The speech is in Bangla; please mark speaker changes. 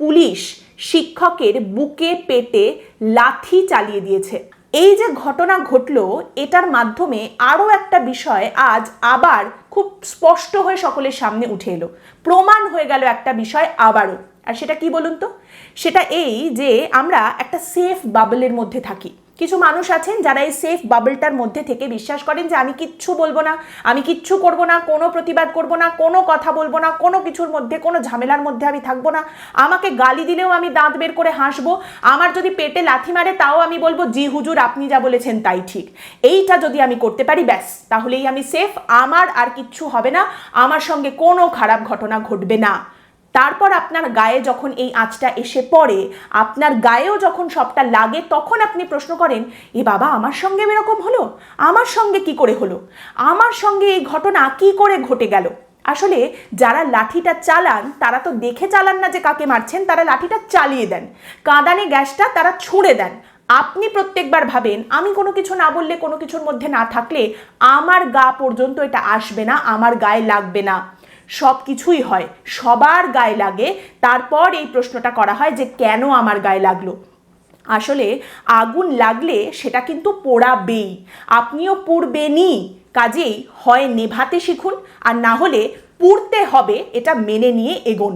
Speaker 1: পুলিশ শিক্ষকের বুকে পেটে লাথি চালিয়ে দিয়েছে। এই যে ঘটনা ঘটলো, এটার মাধ্যমে আরও একটা বিষয় আজ আবার খুব স্পষ্ট হয়ে সকলের সামনে উঠে এলো, প্রমাণ হয়ে গেল একটা বিষয় আবারও। আর সেটা কি বলুন তো? সেটা এই যে আমরা একটা সেফ বাবলের মধ্যে থাকি। কিছু মানুষ আছেন যারা এই সেফ বাবলটার মধ্যে থেকে বিশ্বাস করেন যে আমি কিচ্ছু বলবো না, আমি কিচ্ছু করব না, কোনো প্রতিবাদ করব না, কোনো কথা বলবো না, কোনো কিছুর মধ্যে, কোনো ঝামেলার মধ্যে আমি থাকবো না। আমাকে গালি দিলেও আমি দাঁত বের করে হাসবো, আমার যদি পেটে লাথি মারে তাও আমি বলবো জি হুজুর আপনি যা বলেছেন তাই ঠিক। এইটা যদি আমি করতে পারি ব্যাস, তাহলেই আমি সেফ, আমার আর কিচ্ছু হবে না, আমার সঙ্গে কোনো খারাপ ঘটনা ঘটবে না। তারপর আপনার গায়ে যখন এই আঁচটা এসে পড়ে, আপনার গায়েও যখন সবটা লাগে, তখন আপনি প্রশ্ন করেন এ বাবা আমার সঙ্গে এরকম হলো, আমার সঙ্গে কি করে হলো, আমার সঙ্গে এই ঘটনা কি করে ঘটে গেল। আসলে যারা লাঠিটা চালান তারা তো দেখে চালান না যে কাকে মারছেন, তারা লাঠিটা চালিয়ে দেন, কাঁদানে গ্যাসটা তারা ছুঁড়ে দেন। আপনি প্রত্যেকবার ভাবেন আমি কোনো কিছু না বললে, কোনো কিছুর মধ্যে না থাকলে আমার গা পর্যন্ত এটা আসবে না, আমার গায়ে লাগবে না। সব কিছুই হয়, সবার গায়ে লাগে, তারপর এই প্রশ্নটা করা হয় যে কেন আমার গায়ে লাগলো। আসলে আগুন লাগলে সেটা কিন্তু পোড়াবেই, আপনিও পুড়বেনই। কাজেই হয় নেভাতে শিখুন, আর না হলে পুড়তে হবে, এটা মেনে নিয়ে এগোন।